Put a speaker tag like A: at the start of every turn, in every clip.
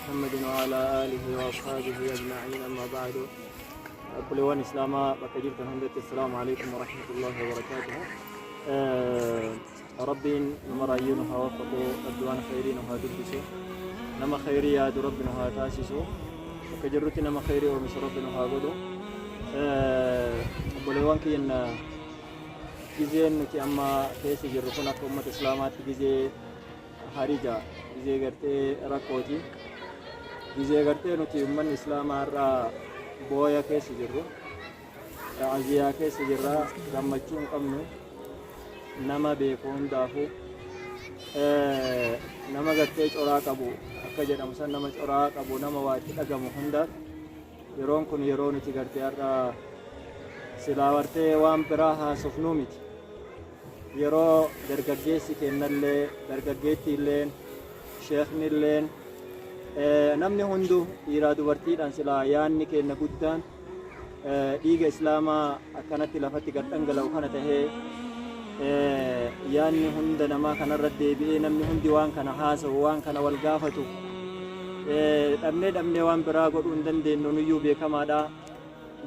A: محمد وعلى آله وأصحابه أجمعين. أما بعد، أبلوان إسلاما بكجرت هندت. السلام عليكم ورحمة الله وبركاته. ربي نمرايينها وفقوا الدوان خيرينها دبسوا نما خيري يا ربنا تاسسوا وكجرت نما خيري ومس ربنا قدوا. أبلوان كينا جزين نتي أما كيس جركنا كأمة إسلامات جزء حريجا جزء قرتي ركوتي جزء قرتي نتي أمة إسلام را بويا كيس جرو عزيا كيس جرا رمچون قمنو نما بيكون دافو نما قرتي چورا قبو akka jedhamu san nama coraa qabu nama waatti dhagamu hunda yeroon kun yeroo nuti gartee har'a silaa wartee waan biraa haasofnuu miti. yeroo dargaggeessi kennallee dargaggeettiilleen sheeknilleen namni hundu dhiiraa dubartiidhaan silaa yaanni kenna guddaan dhiiga islaamaa akkanatti lafatti gad dhangala'u kana tahee yaanni hunda namaa kanarra deebi'ee namni hundi waan kana haasa'u waan kana wal gaafatu dhabnee waan biraa godhuu hin dandeenyu nuyyuu beekamaadha.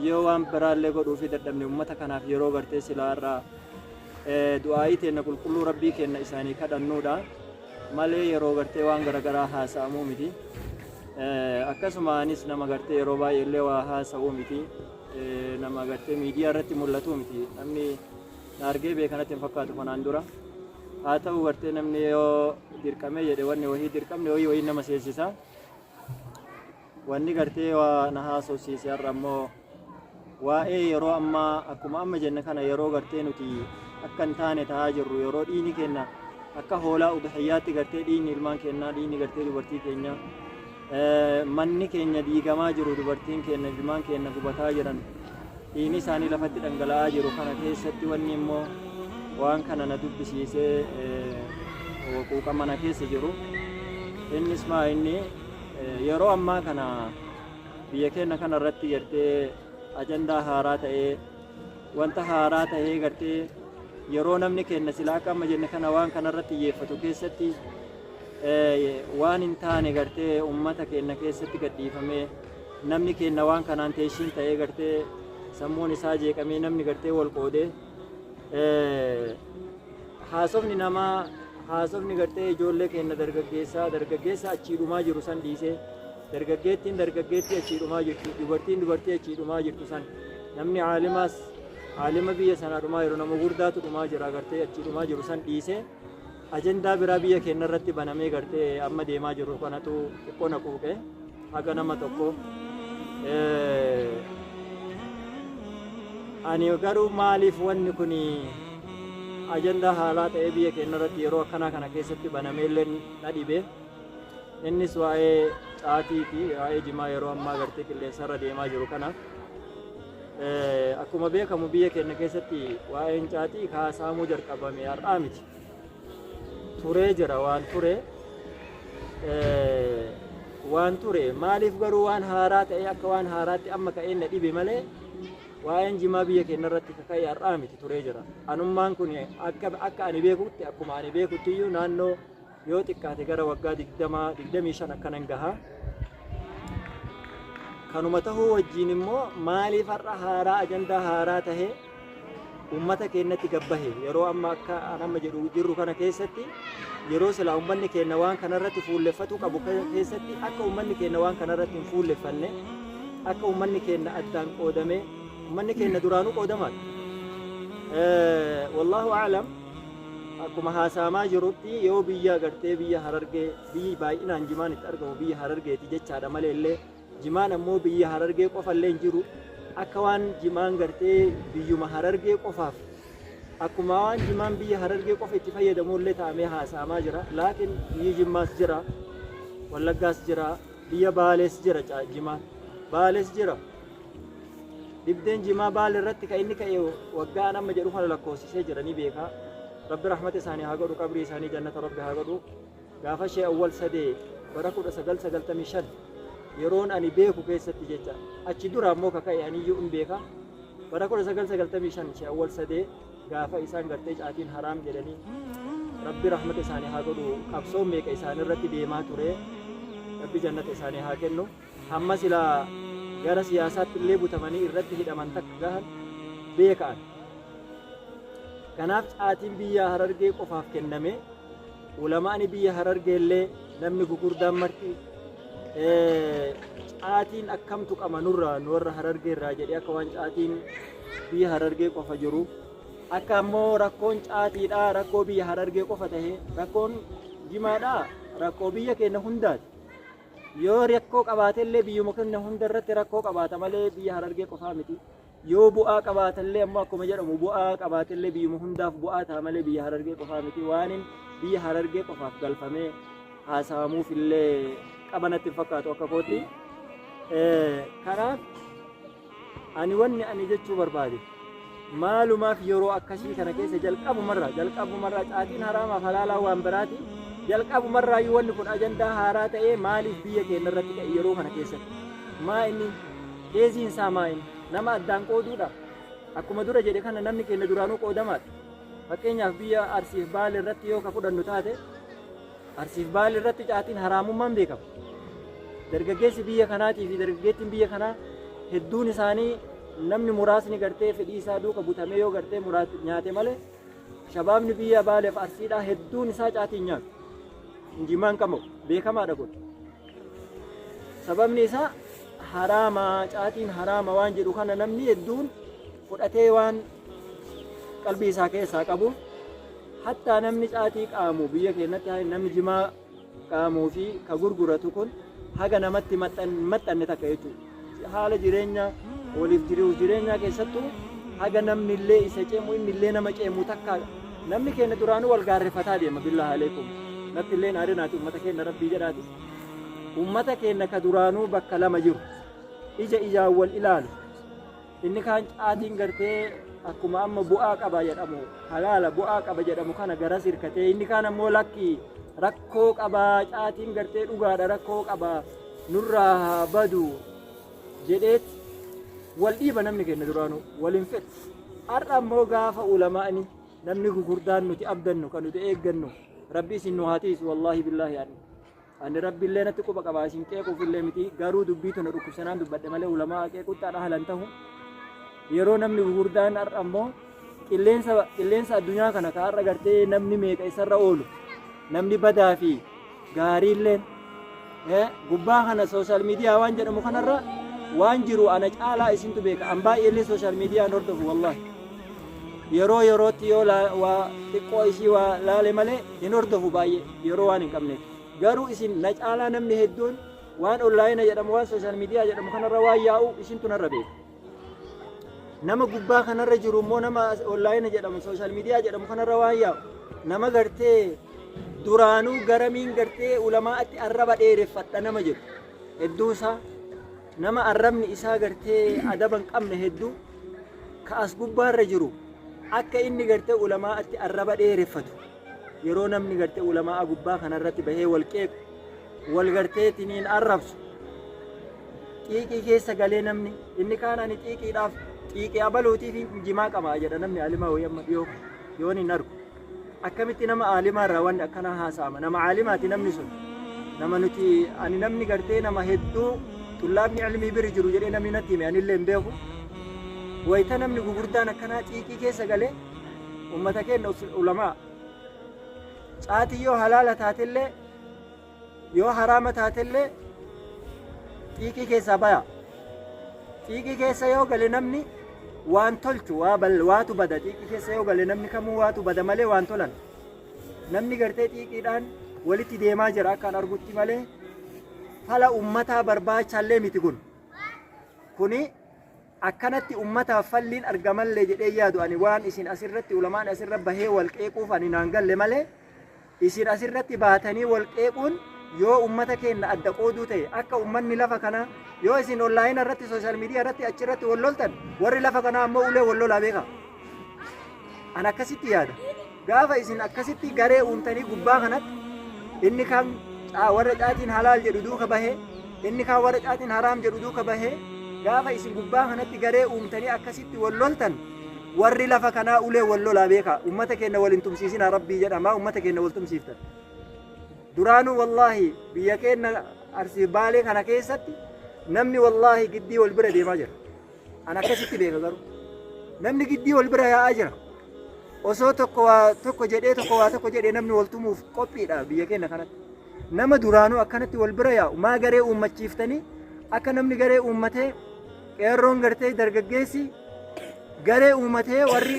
A: yoo waan biraallee godhuu fi dadhabne ummata kanaaf yeroo gartee silaarraa du'aayii teenna qulqulluu rabbii kenna isaanii kadhannuudha malee yeroo gartee waan garagaraa haasa'amuu miti. akkasumaanis nama gartee yeroo baay'eellee waa haasa'uu miti. nama gartee miidiyaa irratti mul'atu miti. namni argee beekanatti hin fakkaatu kanaan dura. haa ta'u gartee namni yoo dirqamee jedhe wanni wahii dirqamne wahii nama seensisa. wanni gartee waa na haasofsiise har'a ammoo waa'ee yeroo ammaa akkuma amma jenne kana yeroo gartee nuti akka hin taane ta'aa jirru yeroo dhiini kenna akka hoolaa udhiyyaatti gartee dhiini ilmaan kennaa dhiini gartee dubartii keenya manni keenya diigamaa jiru dubartiin keenya ilmaan keenya gubataa jiran dhiini isaanii lafatti dhangala'aa jiru kana keessatti wanni immoo waan kana na dubbisiisee quuqama na keessa jiru innis maa inni yeroo ammaa kana biyya keenya kana irratti gartee ajandaa haaraa ta'ee wanta haaraa ta'ee gartee yeroo namni keenya silaa akka amma jenne kana waan kana irratti xiyyeeffatu keessatti waan hin taane gartee ummata keenya keessatti gadhiifamee namni keenya waan kanaan teeshiin ta'ee gartee sammuun isaa jeeqamee namni gartee wal qoodee haasofni gartee ijoollee keenya dargaggeessa achii dhumaa jiru san dhiisee dargaggeettiin achii dhumaa jirtu dubartii achii dhumaa jirtu san namni aalima biyya sanaa dhumaa jiru nama gurdaatu dhumaa jira gartee achii dhumaa jiru san dhiisee ajandaa biraa biyya keenya irratti banamee gartee amma deemaa jiru kanatu xiqqoo na quuqe haga nama tokko. ani garuu maaliif wanni kun ajandaa haalaa ta'ee biyya keenya irratti yeroo akkanaa kana keessatti banameellee na dhibe. innis waa'ee caatii fi waa'ee jimaa yeroo ammaa gartee qilleensarra deemaa jiru kana akkuma beekamu biyya keenya keessatti waa'een caatii kaasamuu jalqabame har'aa miti. turee jira waan ture maaliif garuu waan haaraa ta'ee akka waan haaraatti amma ka'een na dhibe malee waa'een jimaa biyya keenya irratti ka'ee har'aa miti turee jira. anummaan kun akka ani beekutti akkuma ani beekutti iyyuu naannoo yoo xiqqaate gara waggaa 25 akkanan gaha. kanuma tahuu wajjiin immoo maaliif har'a haaraa ajandaa haaraa tahee ummata keenyatti gabbahe yeroo amma akka amma jedhu jirru kana keessatti yeroo silaa ummanni keenya waan kanarratti fuulleffatu qabu keessatti akka ummanni keenya waan kanarratti hin fuulleffanne akka ummanni keenya addaan qoodame ummanni keenya duraanuu qoodamaadha. wallaahu a'lam. akkuma haasamaa jirutti yoo biyya gartee biyya Harargee biyyi baay'inaan jimaan itti argamu biyya Harargeeti jechaadha malee illee jimaan ammoo biyya Harargee qofallee hin jiru. akka waan jimaan gartee biyyuma Harargee qofaaf akkuma waan jimaan biyya Harargee qofa itti fayyadamullee taa'amee haasamaa jira. laakiin biyyi Jimmaas jira, Wallaggaas jira, biyya Baalees jira, jimaan Baalees jira. dhibdeen jimaa Baale irratti kan inni ka'e waggaa amma jedhu kana lakkoofsisee jiranii beekaa. rabbi rahmata isaanii haa godhu qabrii isaanii jannata rabbi haa godhu. gaafa shee awwal sadee bara 1995 yeroon ani beeku keessatti jecha achi dura ammoo kaka'e aniyyuu hin beeka. bara 1995 shee awwal sadee gaafa isaan gartee caatiin haraam jedhanii rabbi rahmata isaanii haa godhu qabsoon meeqa isaan irratti deemaa ture. rabbi jannata isaanii haa kennu hamma silaa gara siyaasaatti illee butamanii irratti hidhaman takka gahan beekan. Kanaaf caatiin biyya Harargee qofaaf kenname ulamaani biyya Harargee illee namni gugurdaan marti caatiin akkamtu qaba nurra warra Harargee irraa jedhee akka waan caatiin biyya Harargee qofa jiru akka ammoo rakkoon caatiidha rakkoo biyya Harargee qofa ta'e rakkoon jimaadha rakkoo biyya keenya hundaati. Yoo rakkoo qabaatellee biyyuma keenya hunda irratti rakkoo qabaata malee biyya Harargee qofaa miti. Yoo bu'aa qabaatellee ammoo akkuma jedhamu bu'aa qabaatellee biyyuma hundaaf bu'aa ta'a malee biyya Harargee qofaa miti. Waan biyya Harargee qofaaf galfamee haasawamuuf illee qabanatti fakkaatu akka kootti. Kanaaf ani wanni ani jechuu barbaade maalumaaf yeroo akkasii kana keessa jalqabumarraa caatiin haraamaaf halaalaa waan biraati. Jalqabumarraa yoo wanni kun ajandaa haaraa ta'ee maaliif biyya keenya irratti ka'e yeroo kana keessatti maa inni keessiin isaa maa inni nama addaan qooduudha. Akkuma dura jedhe kana namni keenya duraanuu qoodamaadha. Fakkeenyaaf biyya Arsiif Baale irratti yoo ka fudhannu taate Arsiif Baale irratti caatiin haraamummaan beekama. Dargaggeessi biyya kanaatii fi dargaggeettiin biyya kanaa hedduun isaanii namni muraasni gartee fedhii isaa duuka butamee yoo gartee nyaate malee shabaabni biyya Baaleef Arsiidhaa hedduun isaa caatiin nyaatu. Injimaan qabu beekamaadha kun. Sababni isaa haraama caatiin haraama waan jedhu kana namni hedduun fudhatee waan qalbii isaa keessaa qabu hattaa namni caatii qaamu biyya keenyatti namni jimaa qaamuu fi ka gurguratu kun haga namatti maxxanne takka jechuudha. Haala jireenya waliif jireenyaa keessattuu haga namni illee isa ceemu inni illee nama ceemu takka namni keenya duraanuu wal gaarreeffataa deema billaahi aleekum. Natti illee naadinaati uummata keenya rabbii jedhaati. Uummata keenya ka duraanuu bakka lama jiru. Ijaan wal ilaalu. Inni kaan caatiin gartee akkuma amma bu'aa qaba jedhamu halaala bu'aa qaba jedhamu kana garas hirkatee inni kaan ammoo lakki rakkoo qaba caatiin gartee dhugaadha rakkoo qaba nurraa badu jedheet wal dhiiba namni keenya duraanuu waliin fedhu. Har'a ammoo gaafa ulamaa'ni namni gurguddaan nuti abdannu kan nuti eeggannu rabbi isin nu haatiis wallaahi billaahi ani rabbi illee natti quba qaba isin qeequuf illee miti garuu dubbii tana dhukkubsanaan dubbadhe malee ulamaa qeequttaadha halan ta'u yeroo namni gurguddaan har'a ammoo qilleensa addunyaa kana ka har'a gartee namni meeqa isarra oolu namni badaa fi gaariilleen gubbaa kana sooshaal miidiyaa waan jedhamu kanarra waan jiru ana caalaa isintu beeka an baay'eellee sooshaal miidiyaan hordofu wallaahi yerootti yoo waa xiqqoo ishii waa laale malee hin hordofu baay'ee yeroo waan hin qabneef garuu isin na caalaa namni hedduun waan onlaayina jedhamu waan sooshaal miidiyaa jedhamu kanarra waan yaa'u isintu narra beeka. Nama gubbaa kanarra jiru immoo nama onlaayina jedhamu sooshaal miidiyaa jedhamu kanarra waan yaa'u nama gartee duraanuu garamiin gartee ulamaatti arraba dheereffatta nama jiru hedduu isaa nama arrabni isaa gartee adaban qabne hedduu ka as gubbaarra jiru akka inni gartee ulamaatti arraba dheereffatu yeroo namni gartee ulamaa gubbaa kanarratti bahee wal qeequ wal gartee tiniin arrabsu xiiqii keessa galee namni inni kaan ani xiiqiidhaaf xiiqii abaluutiif jimaa qaba jedha namni alimaa wayamma yoon hin argu akkamitti nama aalimaarraa wanni akkana haasa'ama nama aalimaati namni sun nama nuti ani namni gartee nama hedduu tullaabni ilmii biri jiru jedhee namni natti hime anillee hin beeku wayita namni gugurdaan akkanaa xiiqii keessa galee ummata keenya ulamaa caatii yoo halaala taatellee yoo haraama taatellee xiiqii keessaa baya xiiqii keessa yoo gale namni waan tolchu waatu bada xiiqii keessa yoo gale namni kamuu waatu bada malee waan tolan namni gartee xiiqiidhaan walitti deemaa jira akkaan argutti malee fala ummataa barbaachallee miti kuni akkanatti ummataaf falliin argamallee jedhee yaadu ani waan isin asirratti ulamaan asirra bahee wal qeequuf ani naan galle malee isin asirratti baatanii wal qeequun yoo ummata keenya adda qooduu ta'e akka ummanni lafa kana yoo isin onlaayina irratti sooshaal miidiyaa irratti achirratti wal loltan warri lafa kanaa ammoo ulee wal lolaa beeka an akkasitti yaada gaafa isin akkasitti garee uumtanii gubbaa kanatti inni kan warra caatiin halaal jedhu duuka bahee inni kan warra caatiin haraam jedhu duuka bahee gaafa isin gubbaa kanatti garee uumtanii akkasitti wal loltan warri lafa kanaa ulee wal lolaa beeka ummata keenya wal hin tumsiisinaa rabbii jedhama ummata keenya wal tumsiiftan duraanuu wallaahi biyya keenya
B: arsii baalee kana keessatti namni wallaahi giddii wal bira deemaa jira. Ana akkasitti beeka garuu namni giddii wal bira yaa'aa jira. Osoo tokko waa tokko jedhee namni wal tumuuf qophiidha biyya keenya kanatti. Nama duraanuu akkanatti wal bira yaa'u maa garee uummachiiftanii akka namni garee uummatee qeerroon gartee dargaggeessi garee uummatee warri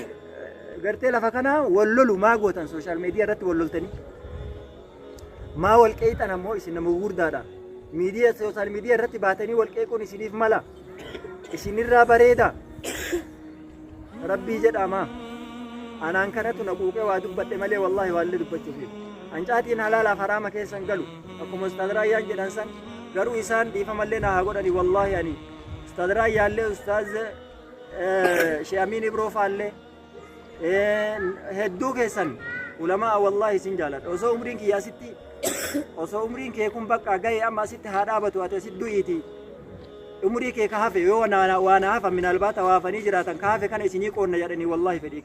B: gartee lafa kanaa wal lolu maa gootan sooshaal miidiyaa irratti wal loltanii maa wal qeexan ammoo isin nama gurguddaadha. Miidiyaa sooshaal miidiyaa irratti baatanii wal qeequun isiniif mala isinirraa bareeda rabbii jedhama. Anaan kanatu na quuqee waa dubbadhe malee wallaahi waallee dubbachuuf ancaatiin halaalaaf haraama keessan galu akkuma ustaad Raayyaan jedhan san garuu isaan dhiifamallee na haa godhani wallaahi ani ustaad Raayyaallee ustaaz Sheekh Amiin Ibroo faallee hedduu keessan ulamaa wallaahi isin jaaladha. Osoo umriin kiyya asitti osoo umriin kee kun bakka gahee amma asitti haa dhaabatu ati asitti du'iiti umrii kee ka hafe yoo waan hafa minaalbaata waafanii jiraatan ka hafe kana isinii qoonna jedhanii wallaahi fedhii